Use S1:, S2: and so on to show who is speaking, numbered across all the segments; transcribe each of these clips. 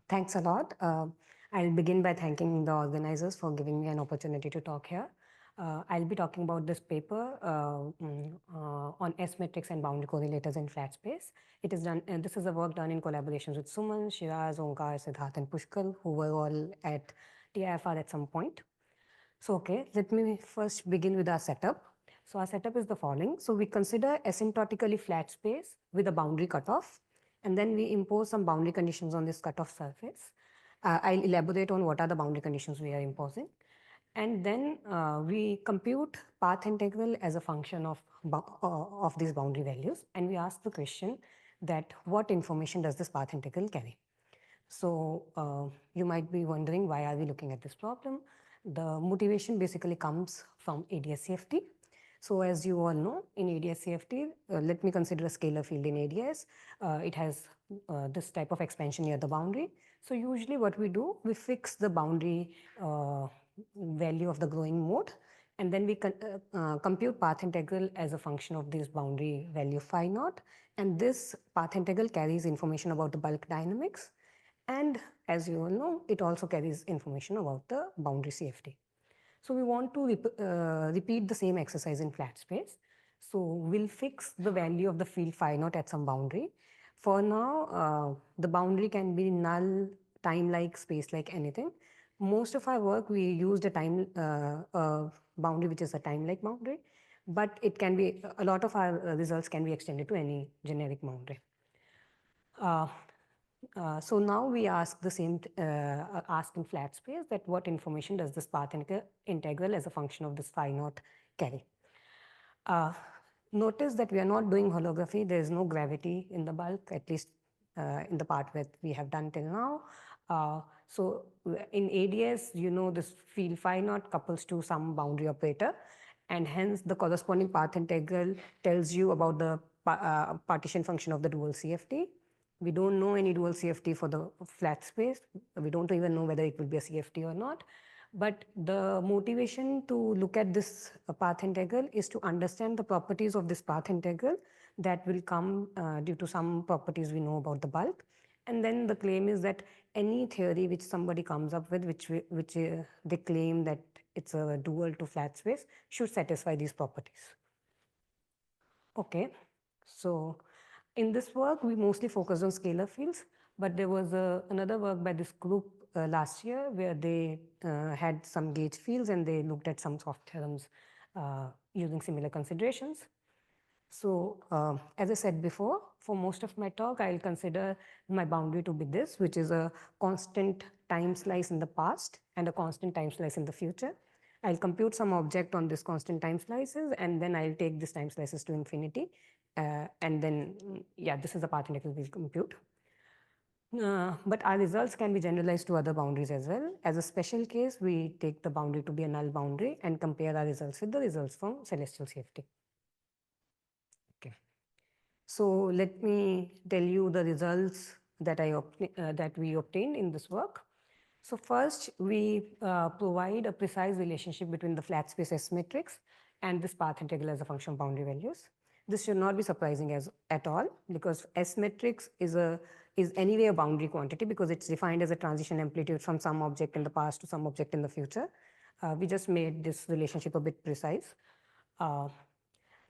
S1: Thanks a lot. I'll begin by thanking the organizers for giving me an opportunity to talk here. I'll be talking about this paper on S matrix and boundary correlators in flat space. It is done. This is a work done in collaborations with Suman, Shiraz, Onkar, Siddharth, and Pushkal, who were all at TIFR at some point. So, okay, let me first begin with our setup. So, our setup is the following. So, we consider asymptotically flat space with a boundary cutoff, and then we impose some boundary conditions on this cutoff surface. I'll elaborate on what are the boundary conditions we are imposing. And then we compute path integral as a function of these boundary values. And we ask the question that what information does this path integral carry? So you might be wondering, why are we looking at this problem? The motivation basically comes from ADS-CFT. So as you all know, in ADS-CFT, let me consider a scalar field in ADS. It has this type of expansion near the boundary. So usually what we do, we fix the boundary value of the growing mode, and then we compute path integral as a function of this boundary value phi naught. And this path integral carries information about the bulk dynamics. And as you all know, it also carries information about the boundary CFT. So we want to repeat the same exercise in flat space. So we'll fix the value of the field phi naught at some boundary. For now, the boundary can be null, time-like, space-like, anything. Most of our work, we used a time boundary, which is a time-like boundary, but it can be, a lot of our results can be extended to any generic boundary. So now we ask the same, ask in flat space that what information does this path integral as a function of this phi naught carry? Notice that we are not doing holography. There is no gravity in the bulk, at least in the part that we have done till now. So in ADS, you know, this field phi naught couples to some boundary operator, and hence the corresponding path integral tells you about the partition function of the dual CFT. We don't know any dual CFT for the flat space. We don't even know whether it will be a CFT or not. But the motivation to look at this path integral is to understand the properties of this path integral that will come due to some properties we know about the bulk. And then the claim is that any theory which somebody comes up with, which they claim that it's a dual to flat space, should satisfy these properties. Okay, so in this work, we mostly focused on scalar fields, but there was another work by this group last year where they had some gauge fields and they looked at some soft theorems using similar considerations. So as I said before, for most of my talk, I'll consider my boundary to be this, which is a constant time slice in the past and a constant time slice in the future. I'll compute some object on this constant time slices, and then I'll take these time slices to infinity. And then, yeah, this is the path integral we'll compute. But our results can be generalized to other boundaries as well. As a special case, we take the boundary to be a null boundary and compare our results with the results from celestial CFT. Okay. So let me tell you the results that we obtained in this work. So first, we provide a precise relationship between the flat space S matrix and this path integral as a function of boundary values. This should not be surprising at all, because S matrix is anyway a boundary quantity because it's defined as a transition amplitude from some object in the past to some object in the future. We just made this relationship a bit precise.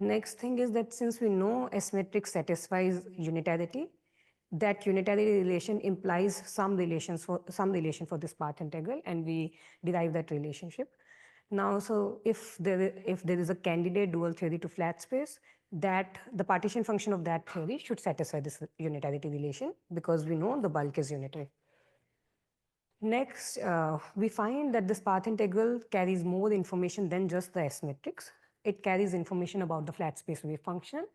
S1: Next thing is that since we know S matrix satisfies unitarity, that unitary relation implies some relation for this path integral, and we derive that relationship. Now, so if there is a candidate dual theory to flat space, that the partition function of that theory should satisfy this unitarity relation because we know the bulk is unitary. Next, we find that this path integral carries more information than just the S matrix. It carries information about the flat space wave function.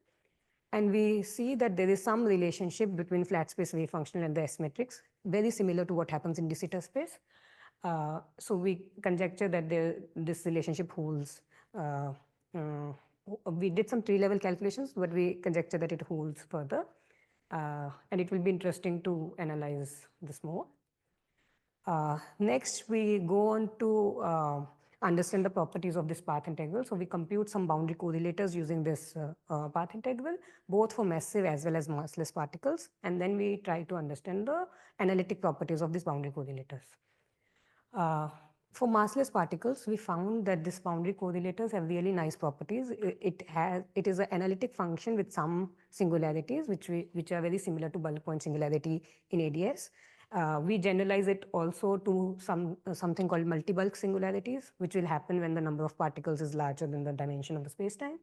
S1: And we see that there is some relationship between flat space wave function and the S matrix, very similar to what happens in de Sitter space. So we conjecture that this relationship holds. We did some tree level calculations, but we conjecture that it holds further. And it will be interesting to analyze this more. Next, we go on to understand the properties of this path integral. So we compute some boundary correlators using this path integral, both for massive as well as massless particles. And then we try to understand the analytic properties of these boundary correlators. Uh, for massless particles, we found that these boundary correlators have really nice properties. It is an analytic function with some singularities, which are very similar to bulk point singularity in ADS. We generalize it also to something called multi-bulk singularities, which will happen when the number of particles is larger than the dimension of the spacetime.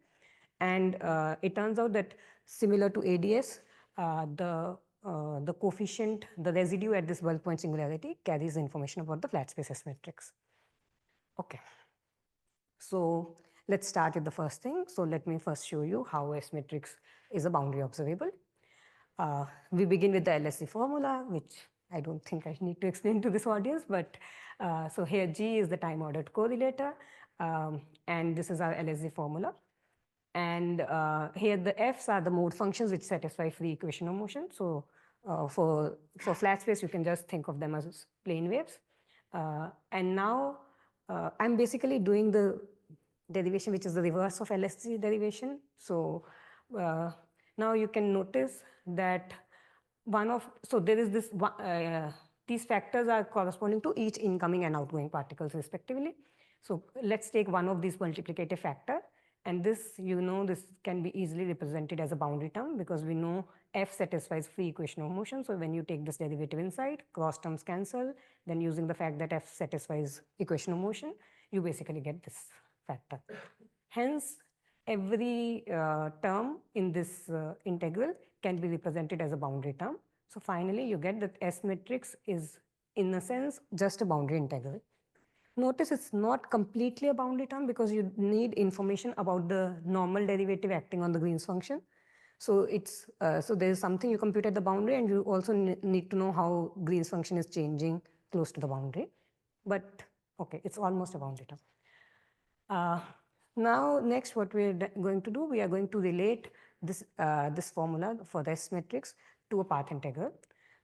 S1: And it turns out that similar to ADS, the coefficient, the residue at this bulk point singularity carries information about the flat space S matrix. Okay. So let's start with the first thing. So let me first show you how S matrix is a boundary observable. We begin with the LSC formula, which I don't think I need to explain to this audience, but so here G is the time ordered correlator, and this is our LSC formula. And here the F's are the mode functions which satisfy free equation of motion. So for flat space, you can just think of them as plane waves. And now I'm basically doing the derivation, which is the reverse of LSC derivation. So now you can notice that so there is this, these factors are corresponding to each incoming and outgoing particles respectively. So let's take one of these multiplicative factor. And this, this can be easily represented as a boundary term because we know F satisfies free equation of motion. So when you take this derivative inside, cross terms cancel. Then using the fact that F satisfies equation of motion, you basically get this factor. Hence, every term in this integral can be represented as a boundary term. So finally, you get that S matrix is, in a sense, just a boundary integral. Notice it's not completely a boundary term because you need information about the normal derivative acting on the Green's function. So it's so there is something you compute at the boundary, and you also need to know how Green's function is changing close to the boundary. But okay, it's almost a boundary term. Now, next, what we're going to do, we are going to relate this this formula for the S matrix to a path integral.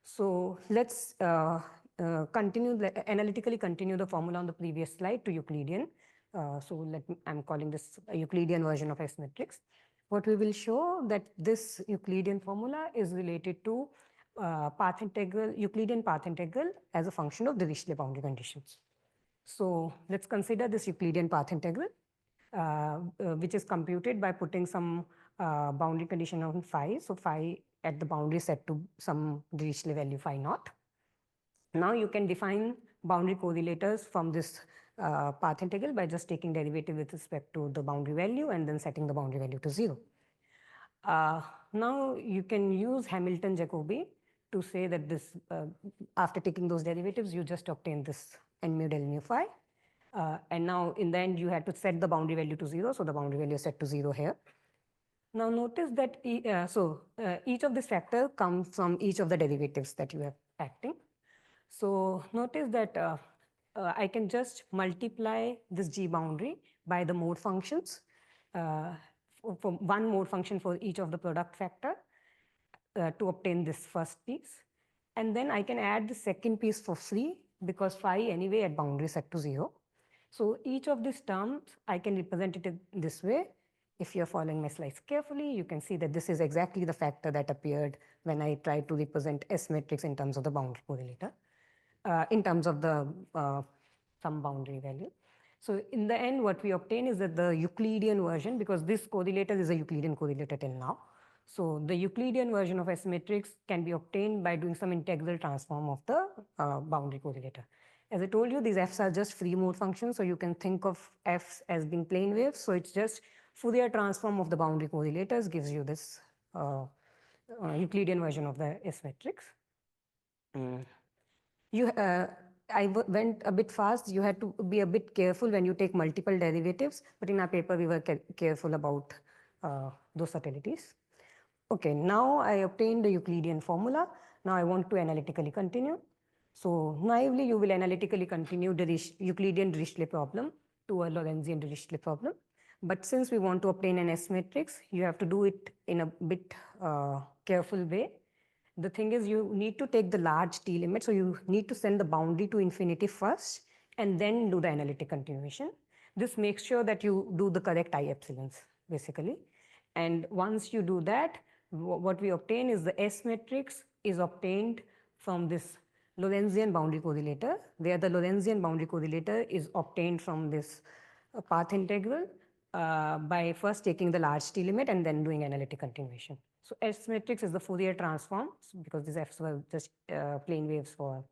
S1: So let's analytically continue the formula on the previous slide to Euclidean. So I'm calling this a Euclidean version of S matrix. What we will show that this Euclidean formula is related to Euclidean path integral as a function of Dirichlet boundary conditions. So let's consider this Euclidean path integral, which is computed by putting some boundary condition on phi. So phi at the boundary set to some Dirichlet value phi naught. Now you can define boundary correlators from this path integral by just taking derivative with respect to the boundary value and then setting the boundary value to 0. Now you can use Hamilton-Jacobi to say that this, after taking those derivatives, you just obtain this n mu del mu phi. And now in the end, you had to set the boundary value to 0. So the boundary value is set to 0 here. Now notice that each of these factors comes from each of the derivatives that you have acting. So notice that I can just multiply this G boundary by the mode functions, for one mode function for each of the product factor to obtain this first piece. And then I can add the second piece for free because phi anyway at boundary set to 0. So each of these terms, I can represent it this way. If you're following my slides carefully, you can see that this is exactly the factor that appeared when I tried to represent S matrix in terms of the boundary correlator, in terms of the some boundary value. So in the end, what we obtain is that the Euclidean version, because this correlator is a Euclidean correlator till now. So the Euclidean version of S matrix can be obtained by doing some integral transform of the boundary correlator. As I told you, these F's are just free mode functions. So you can think of F's as being plane waves. So it's just Fourier transform of the boundary correlators gives you this Euclidean version of the S matrix. I went a bit fast. You had to be a bit careful when you take multiple derivatives. But in our paper, we were careful about those subtleties. Okay, now I obtained the Euclidean formula. Now I want to analytically continue. So naively, you will analytically continue the Euclidean Dirichlet problem to a Lorentzian Dirichlet problem. But since we want to obtain an S matrix, you have to do it in a bit careful way. The thing is, you need to take the large T limit. So you need to send the boundary to infinity first and then do the analytic continuation. This makes sure that you do the correct I epsilons, basically. And once you do that, what we obtain is the S matrix is obtained from this Lorentzian boundary correlator, where the Lorentzian boundary correlator is obtained from this path integral by first taking the large T limit and then doing analytic continuation. So S matrix is the Fourier transform, because these Fs were just plane waves for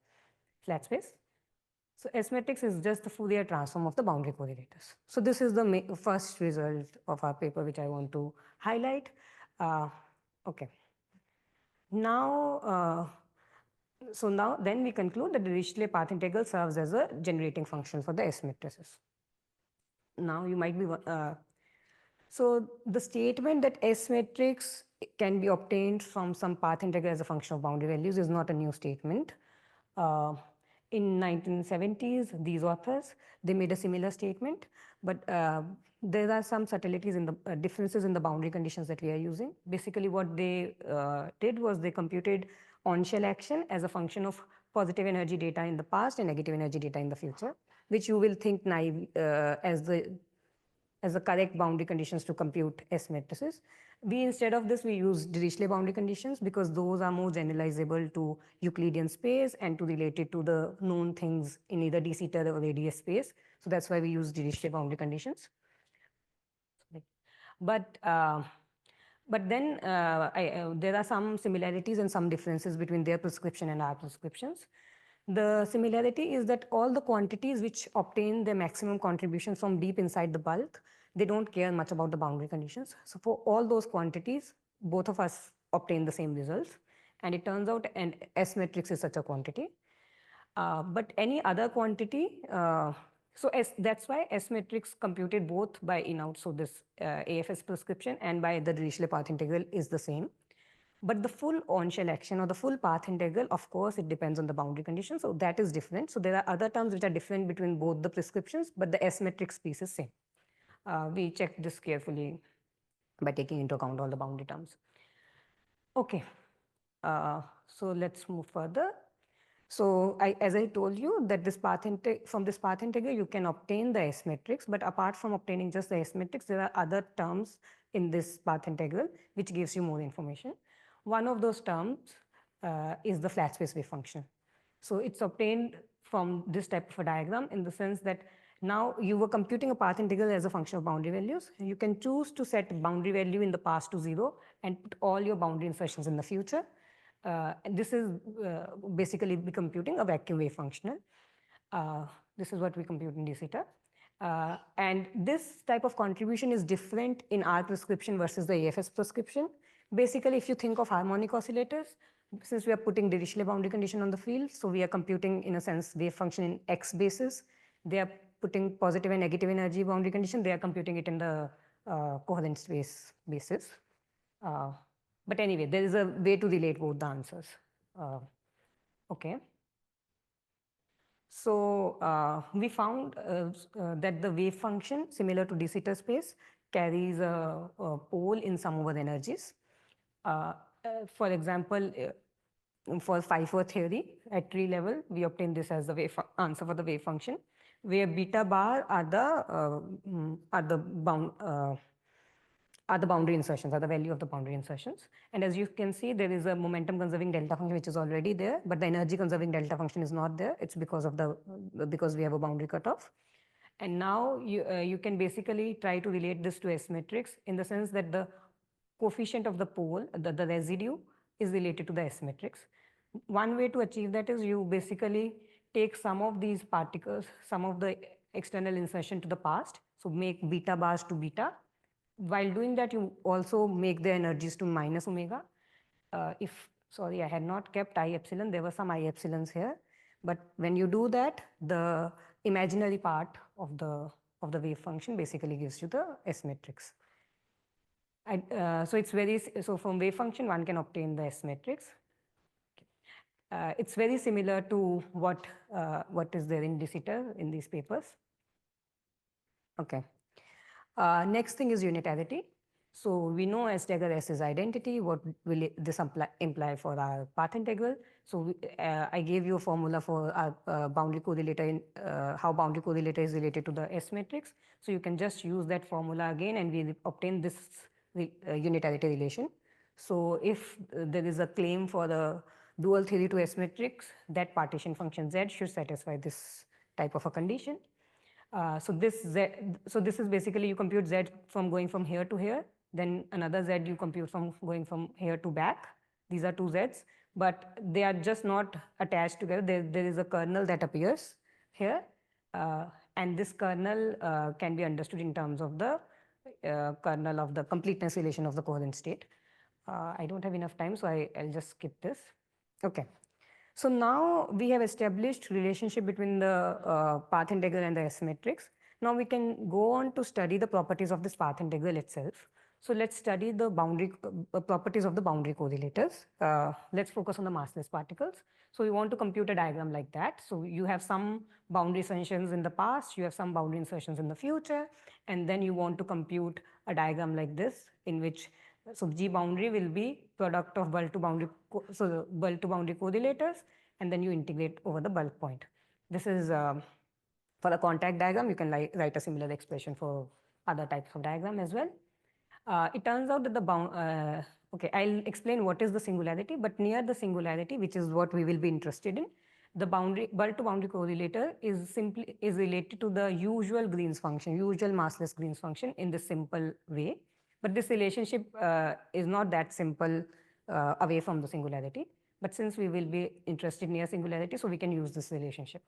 S1: flat space. So S matrix is just the Fourier transform of the boundary correlators. So this is the first result of our paper which I want to highlight. Okay. Now, so now then we conclude that the Dirichlet path integral serves as a generating function for the S matrices. Now you might be so the statement that S matrix can be obtained from some path integral as a function of boundary values is not a new statement. In 1970s, these authors, they made a similar statement, but there are some subtleties in the differences in the boundary conditions that we are using. Basically, what they did was they computed on-shell action as a function of positive energy data in the past and negative energy data in the future, which you will think naive as the correct boundary conditions to compute S matrices. We, instead of this, we use Dirichlet boundary conditions because those are more generalizable to Euclidean space and to relate it to the known things in either de Sitter or radius space. So that's why we use Dirichlet boundary conditions. But then there are some similarities and some differences between their prescription and our prescriptions. The similarity is that all the quantities which obtain their maximum contribution from deep inside the bulk, they don't care much about the boundary conditions. So for all those quantities, both of us obtain the same results. And it turns out an S matrix is such a quantity. But any other quantity, that's why S matrix computed both by in-out, so this AFS prescription, and by the Dirichlet path integral is the same. But the full on-shell action or the full path integral, of course, it depends on the boundary condition. So that is different. So there are other terms which are different between both the prescriptions, but the S matrix piece is same. We checked this carefully by taking into account all the boundary terms. Okay, so let's move further. So as I told you that from this path integral, you can obtain the S matrix, but apart from obtaining just the S matrix, there are other terms in this path integral which gives you more information. One of those terms is the flat space wave function. So it's obtained from this type of a diagram in the sense that now you were computing a path integral as a function of boundary values. You can choose to set boundary value in the past to 0 and put all your boundary insertions in the future. And this is basically computing a vacuum wave functional. This is what we compute in d theta. And this type of contribution is different in our prescription versus the AFS prescription. Basically, if you think of harmonic oscillators, since we are putting Dirichlet boundary condition on the field, so we are computing, in a sense, wave function in X basis. They are putting positive and negative energy boundary condition. They are computing it in the coherent space basis. But anyway, there is a way to relate both the answers. Okay. So we found that the wave function, similar to de Sitter space, carries a pole in sum over energies. For example, for Pfeiffer theory at tree level, we obtain this as the answer for the wave function, where beta bar are the boundary insertions, are the value of the boundary insertions. And as you can see, there is a momentum conserving delta function which is already there, but the energy conserving delta function is not there. It's because we have a boundary cutoff. And now you can basically try to relate this to S matrix in the sense that the coefficient of the pole, the residue, is related to the S matrix. One way to achieve that is you basically take some of these particles, some of the external insertion to the past, so make beta bars to beta. While doing that, you also make the energies to minus omega. Sorry, I had not kept I epsilon, there were some I epsilons here. But when you do that, the imaginary part of the wave function basically gives you the S matrix. So from wave function, one can obtain the S matrix. It's very similar to what is there in de Sitter in these papers. Okay. Next thing is unitarity. So we know as Stagger S is identity. What will this imply for our path integral? So I gave you a formula for our boundary correlator, how boundary correlator is related to the S matrix. So you can just use that formula again and we obtain this unitarity relation. So if there is a claim for the dual theory to S matrix, that partition function Z should satisfy this type of a condition. So this is basically you compute Z from going from here to here, then another Z you compute from going from here to back. These are two Zs, but they are just not attached together. There is a kernel that appears here, uh, and this kernel can be understood in terms of the kernel of the completeness relation of the coherent state. I don't have enough time, so I'll just skip this. Okay. So now we have established relationship between the path integral and the S matrix. Now we can go on to study the properties of this path integral itself. So let's study the boundary properties of the boundary correlators. Let's focus on the massless particles. So we want to compute a diagram like that. So you have some boundary insertions in the past, you have some boundary insertions in the future, and then you want to compute a diagram like this in which so G boundary will be product of bulk to boundary, so bulk to boundary correlators, and then you integrate over the bulk point. This is for a contact diagram. You can write a similar expression for other types of diagram as well. It turns out that the okay, I'll explain what is the singularity, but near the singularity, which is what we will be interested in, the boundary bulk to boundary correlator is related to the usual Green's function, usual massless Green's function in this simple way. But this relationship is not that simple away from the singularity. But since we will be interested near singularity, so we can use this relationship.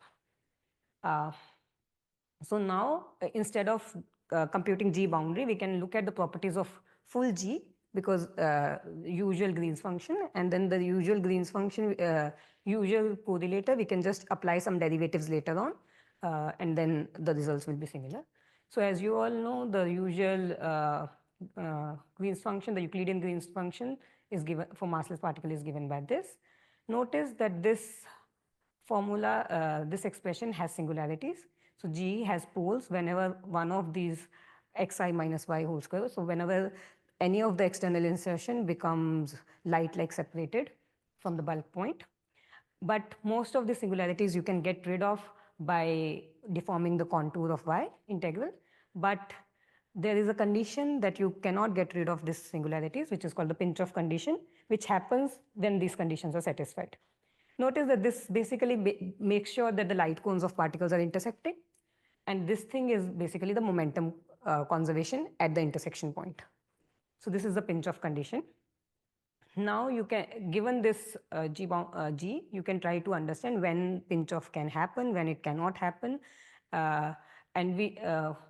S1: Uh, so now, instead of computing G boundary, we can look at the properties of full G because usual Green's function, and then the usual Green's function, usual correlator, we can just apply some derivatives later on, and then the results will be similar. So as you all know, the usual Green's function, the Euclidean Green's function is given for massless particle is given by this. Notice that this formula, this expression has singularities. So G has poles whenever one of these xi minus y whole square. So whenever any of the external insertion becomes light-like separated from the bulk point. But most of the singularities you can get rid of by deforming the contour of y integral. But there is a condition that you cannot get rid of these singularities, which is called the pinch-off condition, which happens when these conditions are satisfied. Notice that this basically makes sure that the light cones of particles are intersecting. And this thing is basically the momentum conservation at the intersection point. So this is the pinch-off condition. Now you can, given this G, you can try to understand when pinch-off can happen, when it cannot happen. And we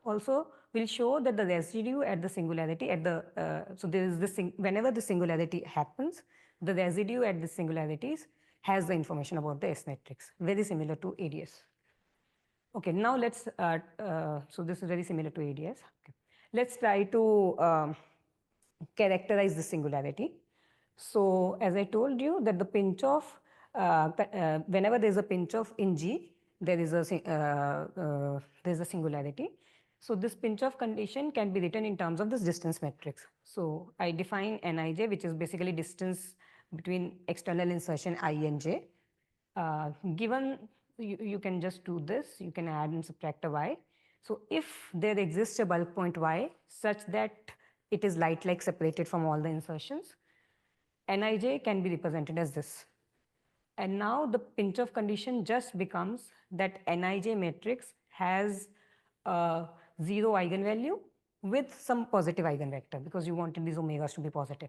S1: also will show that the residue at the singularity at the, so there is this, whenever the singularity happens, the residue at the singularities has the information about the S matrix, very similar to ADS. Okay, now let's, so this is very similar to ADS. Okay. Let's try to characterize the singularity. So as I told you that the pinch-off, whenever there is a pinch-off in G, there is a singularity. So this pinch-off condition can be written in terms of this distance matrix. So I define Nij, which is basically distance between external insertion I and J. Given you can just do this, you can add and subtract a y. So if there exists a bulk point y such that it is light-like separated from all the insertions, Nij can be represented as this. And now the pinch-off condition just becomes that Nij matrix has a 0 eigenvalue with some positive eigenvector because you wanted these omegas to be positive.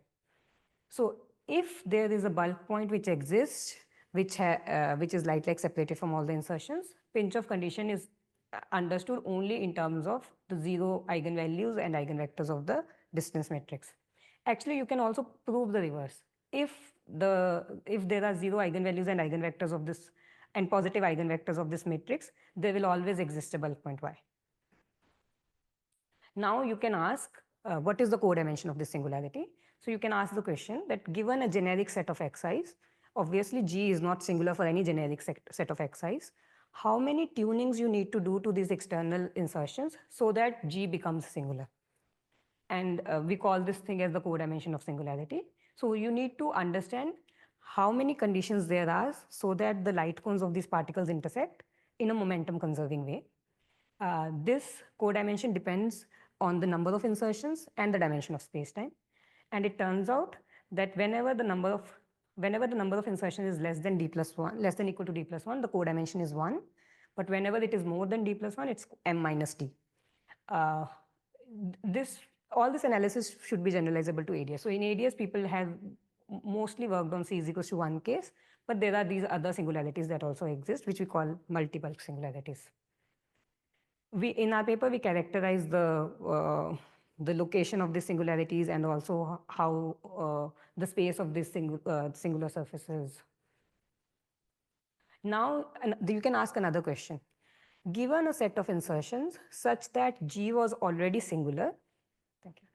S1: So if there is a bulk point which exists, which is light-like separated from all the insertions, pinch-off condition is understood only in terms of the 0 eigenvalues and eigenvectors of the distance matrix. Actually, you can also prove the reverse. If there are 0 eigenvalues and eigenvectors of this and positive eigenvectors of this matrix, there will always exist a bulk point y. Now you can ask, what is the codimension of this singularity? So you can ask the question that given a generic set of xi's, obviously G is not singular for any generic set of xi's, how many tunings you need to do to these external insertions so that G becomes singular? And we call this thing as the codimension of singularity. So you need to understand how many conditions there are so that the light cones of these particles intersect in a momentum conserving way. This codimension depends on the number of insertions and the dimension of space-time. And it turns out that whenever the number of insertions is less than d plus 1, less than equal to d plus 1, the codimension is 1. But whenever it is more than d plus 1, it's m minus d. Uh, this all this analysis should be generalizable to ADS. So in ADS, people have mostly worked on C is equals to 1 case, but there are these other singularities that also exist, which we call multi-bulk singularities. In our paper, we characterize the location of these singularities and also how the space of these singular surfaces. Now, you can ask another question. Given a set of insertions such that G was already singular, thank you.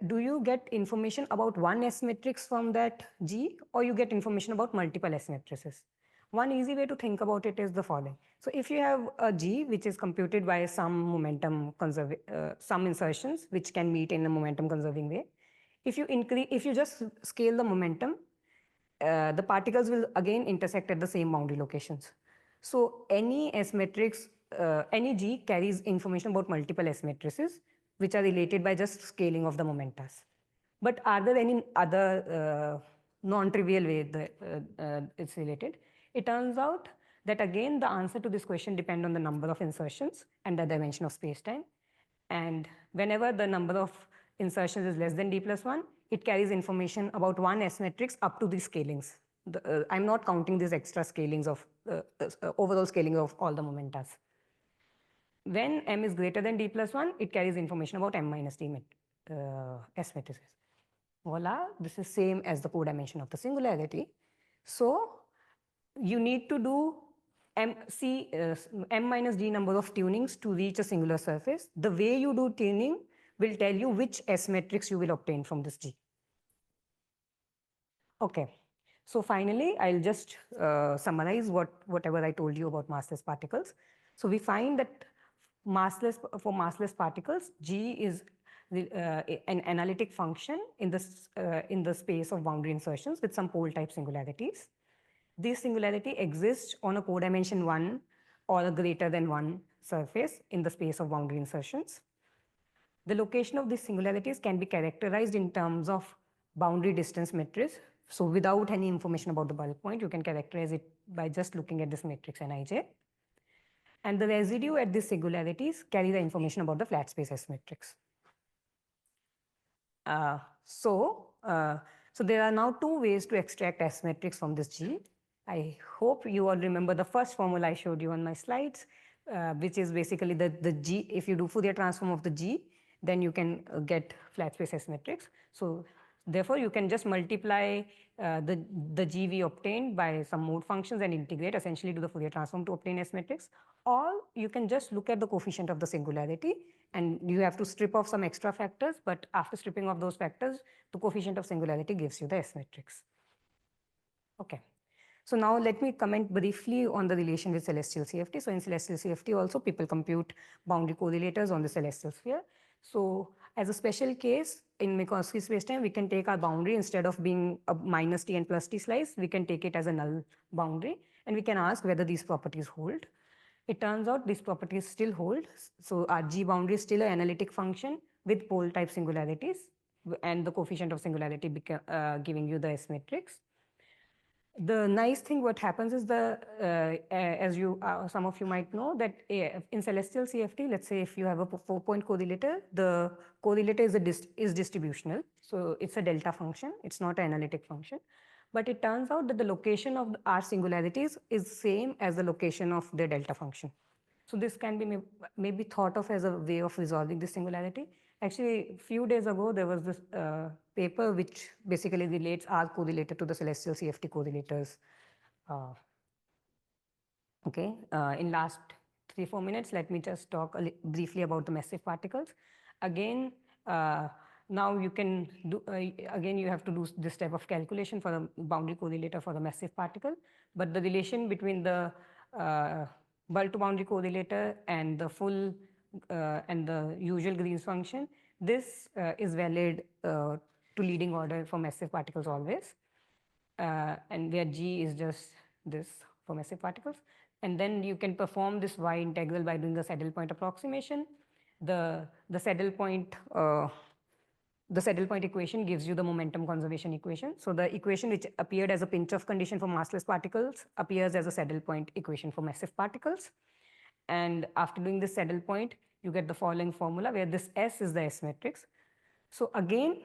S1: Do you get information about one S matrix from that G, or you get information about multiple S matrices? One easy way to think about it is the following. So if you have a G which is computed by some some insertions which can meet in a momentum conserving way, if you just scale the momentum, the particles will again intersect at the same boundary locations. So any S matrix, any G carries information about multiple S matrices, which are related by just scaling of the momentas. But are there any other non-trivial way that it's related? It turns out that again, the answer to this question depends on the number of insertions and the dimension of space-time. And whenever the number of insertions is less than d plus 1, it carries information about one S matrix up to these scalings. I'm not counting these extra scalings of overall scaling of all the momentas. When m is greater than d plus 1, it carries information about m minus d S matrices. Voila, this is same as the codimension of the singularity. So you need to do m minus d number of tunings to reach a singular surface. The way you do tuning will tell you which S matrix you will obtain from this G. Okay. So finally, I'll just summarize whatever I told you about massless particles. So we find that for massless particles, G is an analytic function in the space of boundary insertions with some pole type singularities. This singularity exists on a codimension 1 or a greater than 1 surface in the space of boundary insertions. The location of these singularities can be characterized in terms of boundary distance matrix. So without any information about the bulk point, you can characterize it by just looking at this matrix Nij. And the residue at these singularities carry the information about the flat space S matrix. So there are now two ways to extract S matrix from this G. I hope you all remember the first formula I showed you on my slides, which is basically the G. If you do Fourier transform of the G, then you can get flat space S matrix. So therefore, you can just multiply the G we obtained by some mode functions and integrate, essentially do the Fourier transform to obtain S matrix. Or you can just look at the coefficient of the singularity, and you have to strip off some extra factors, but after stripping off those factors, the coefficient of singularity gives you the S matrix. Okay. So now let me comment briefly on the relation with celestial CFT. So in celestial CFT also, people compute boundary correlators on the celestial sphere. So as a special case, in Minkowski spacetime, we can take our boundary instead of being a minus t and plus t slice, we can take it as a null boundary, and we can ask whether these properties hold. It turns out these properties still hold. So our G boundary is still an analytic function with pole type singularities, and the coefficient of singularity giving you the S matrix. The nice thing what happens is as some of you might know that in celestial CFT, let's say if you have a 4-point correlator, the correlator is distributional. So it's a delta function. It's not an analytic function. But it turns out that the location of our singularities is same as the location of the delta function. So this can be maybe thought of as a way of resolving this singularity. Actually, a few days ago, there was this paper which basically relates our correlator to the celestial CFT correlators. In last 3-4 minutes, let me just talk briefly about the massive particles. Again, now you can do, again, you have to do this type of calculation for the boundary correlator for the massive particle. But the relation between the bulk to boundary correlator and the full and the usual Green's function, this is valid to leading order for massive particles always. And where G is just this for massive particles. And then you can perform this Y integral by doing the saddle point approximation. The saddle point equation gives you the momentum conservation equation. So the equation which appeared as a pinch-off condition for massless particles appears as a saddle point equation for massive particles. And after doing this saddle point, you get the following formula where this S is the S matrix. So again,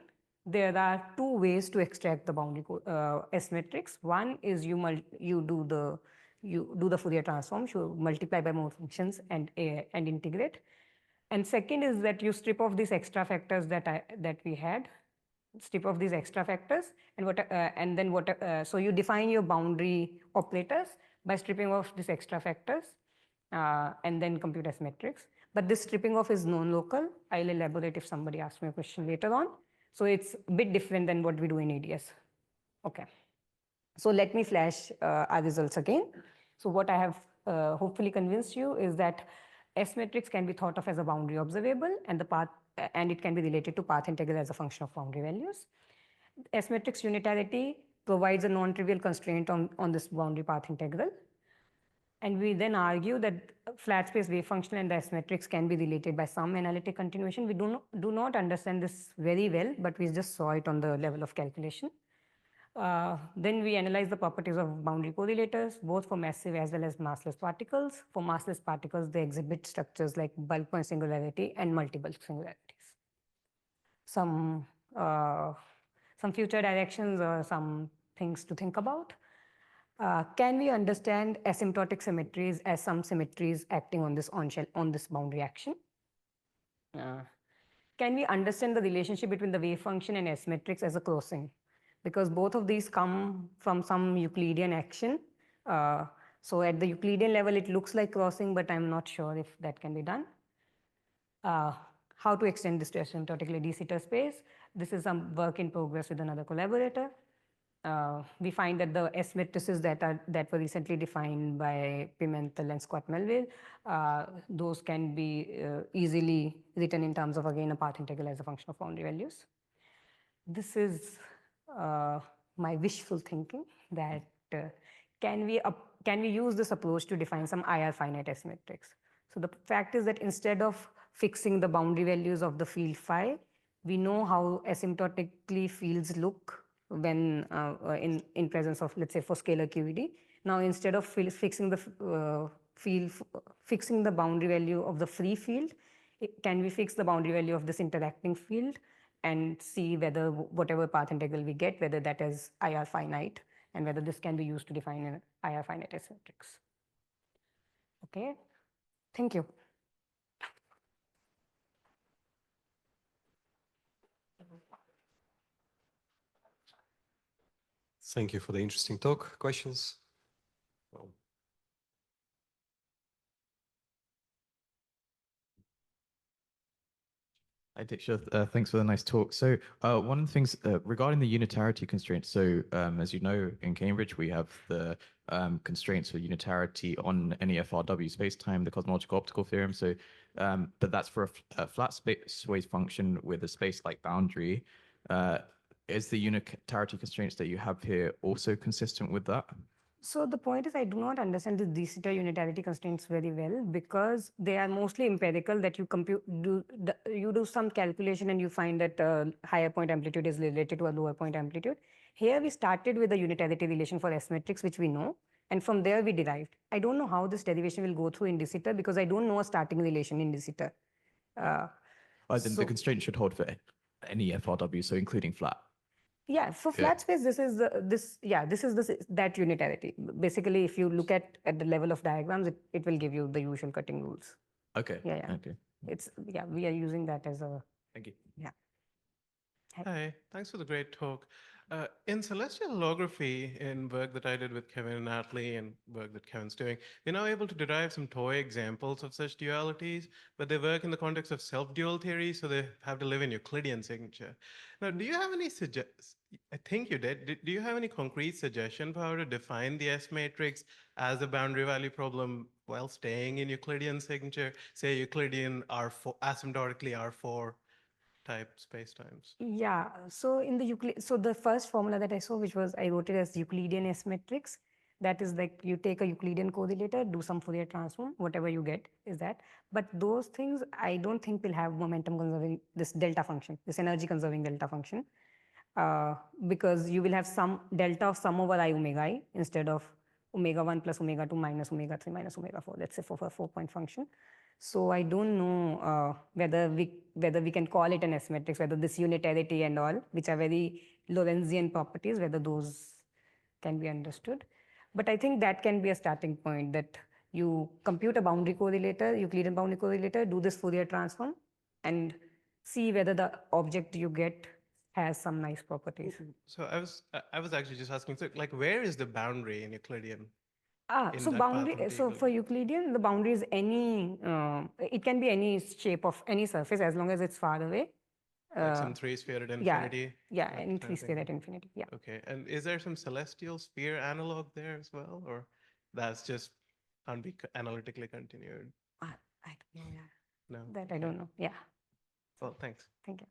S1: there are two ways to extract the boundary S matrix. One is you do the Fourier transform, you multiply by more functions and integrate. And second is that you strip off these extra factors that we had, strip off these extra factors, and then so you define your boundary operators by stripping off these extra factors, and then compute S matrix. But this stripping off is non-local. I'll elaborate if somebody asks me a question later on. So it's a bit different than what we do in ADS. Okay. So let me flash our results again. So what I have hopefully convinced you is that S matrix can be thought of as a boundary observable, and it can be related to path integral as a function of boundary values. S matrix unitarity provides a non-trivial constraint on this boundary path integral. And we then argue that flat space wave function and the S matrix can be related by some analytic continuation. We do not understand this very well, but we just saw it on the level of calculation. Then we analyze the properties of boundary correlators, both for massive as well as massless particles. For massless particles, they exhibit structures like bulk point singularity and multi-bulk singularities. Some future directions or some things to think about. Can we understand asymptotic symmetries as some symmetries acting on this boundary action? Can we understand the relationship between the wave function and S matrix as a crossing? Because both of these come from some Euclidean action. So at the Euclidean level, it looks like crossing, but I'm not sure if that can be done. How to extend this to asymptotically de Sitter space? This is some work in progress with another collaborator. We find that the S matrices that were recently defined by Pimentel and Scott Melville, those can be easily written in terms of, again, a path integral as a function of boundary values. This is my wishful thinking that can we use this approach to define some IR finite S matrix? So the fact is that instead of fixing the boundary values of the field phi, we know how asymptotically fields look when in presence of, let's say, for scalar QED. Now, instead of fixing the boundary value of the free field, can we fix the boundary value of this interacting field and see whether whatever path integral we get, whether that is IR finite, and whether this can be used to define an IR finite S matrix. Okay, thank you.
S2: Thank you for the interesting talk. Questions?
S3: Hi, Diksha. Thanks for the nice talk. So one of the things regarding the unitarity constraints, so as you know, in Cambridge, we have the constraints for unitarity on any FRW spacetime, the cosmological optical theorem. So, but that's for a flat space wave function with a space-like boundary. Is the unitarity constraints that you have here also consistent with that?
S1: So the point is, I do not understand the de Sitter unitarity constraints very well, because they are mostly empirical, that you do some calculation and you find that higher point amplitude is related to a lower point amplitude. Here we started with a unitarity relation for S matrix, which we know, and from there we derived. I don't know how this derivation will go through in de Sitter, because I don't know a starting relation in de Sitter.
S3: Then the constraint should hold for any FRW, so including flat.
S1: Yeah, for flat space, this is that unitarity. Basically, if you look at the level of diagrams, it will give you the usual cutting rules.
S3: Okay.
S1: Yeah.
S3: Okay.
S1: We are using that as a.
S3: Thank you.
S1: Yeah.
S4: Hi, thanks for the great talk. In celestial holography, in work that I did with Kevin and Natalie and work that Kevin's doing, we're now able to derive some toy examples of such dualities, but they work in the context of self-dual theory, so they have to live in Euclidean signature. Now, do you have any I think you did. Do you have any concrete suggestion for how to define the S matrix as a boundary value problem while staying in Euclidean signature, say Euclidean R4, asymptotically R4 type spacetimes?
S1: Yeah, so in the so the first formula that I saw, which was I wrote it as Euclidean S matrix. That is like you take a Euclidean correlator, do some Fourier transform, whatever you get is that. But those things I don't think will have momentum conserving this delta function, this energy conserving delta function, because you will have some delta of sum over I omega I instead of omega 1 plus omega 2 minus omega 3 minus omega 4, let's say for a 4-point function. So I don't know whether we can call it an S matrix, whether this unitarity and all, which are very Lorentzian properties, whether those can be understood. But I think that can be a starting point, that you compute a boundary correlator, Euclidean boundary correlator, do this Fourier transform, and see whether the object you get has some nice properties.
S4: So I was actually just asking, so like, where is the boundary in Euclidean? In
S1: So
S4: that
S1: boundary,
S4: path of
S1: so for Euclidean, the boundary is any, it can be any shape of any surface as long as it's far away.
S4: Like some three sphere at
S1: Yeah,
S4: infinity?
S1: yeah,
S4: that
S1: any
S4: kind
S1: three
S4: of
S1: sphere
S4: thing?
S1: at infinity, yeah.
S4: Okay, and is there some celestial sphere analog there as well? Or that's just can't be analytically continued?
S1: I don't know, yeah.
S4: No?
S1: That I
S4: Okay.
S1: don't know, yeah.
S4: Well, thanks.
S1: Thank you.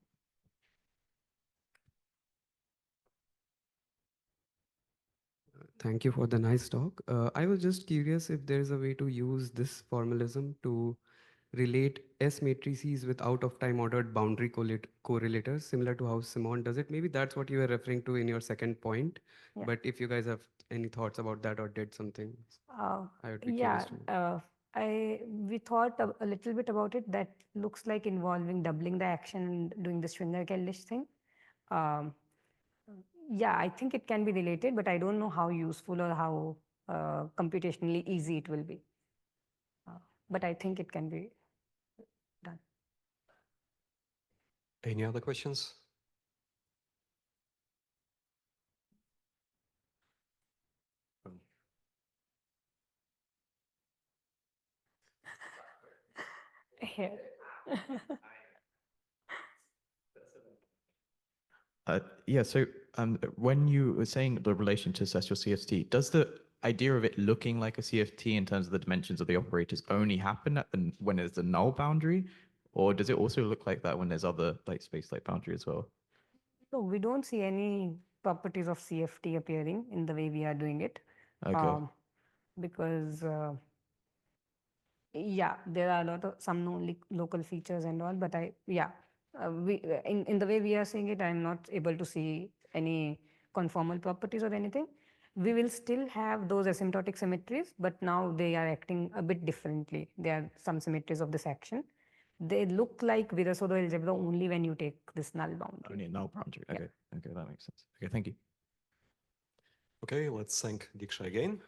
S5: Thank you for the nice talk. I was just curious if there is a way to use this formalism to relate S matrices with out of time ordered boundary correlators, similar to how Simon does it. Maybe that's what you were referring to in your second point.
S1: Yeah.
S5: But if you guys have any thoughts about that or did something, I would be
S1: Yeah,
S5: curious to know.
S1: we thought a little bit about it. That looks like involving doubling the action and doing the Schwinger-Keldysh thing. Um, yeah, I think it can be related, but I don't know how useful or how computationally easy it will be. But I think it can be done.
S2: Any other questions?
S1: Here.
S3: Yeah, so when you were saying the relation to celestial CFT, does the idea of it looking like a CFT in terms of the dimensions of the operators only happen at when there's a null boundary, or does it also look like that when there's other like space-like boundary as well?
S1: No, we don't see any properties of CFT appearing in the way we are doing it.
S3: Okay.
S1: Because yeah, there are a lot of some known local features and all, but in the way we are seeing it, I'm not able to see any conformal properties or anything. We will still have those asymptotic symmetries, but now they are acting a bit differently. There are some symmetries of this action. They look like Virasoro algebra only when you take this null boundary.
S3: Only a null boundary.
S1: Yeah.
S3: Okay. Okay, that makes sense. Okay, thank you.
S2: Okay, let's thank Diksha again.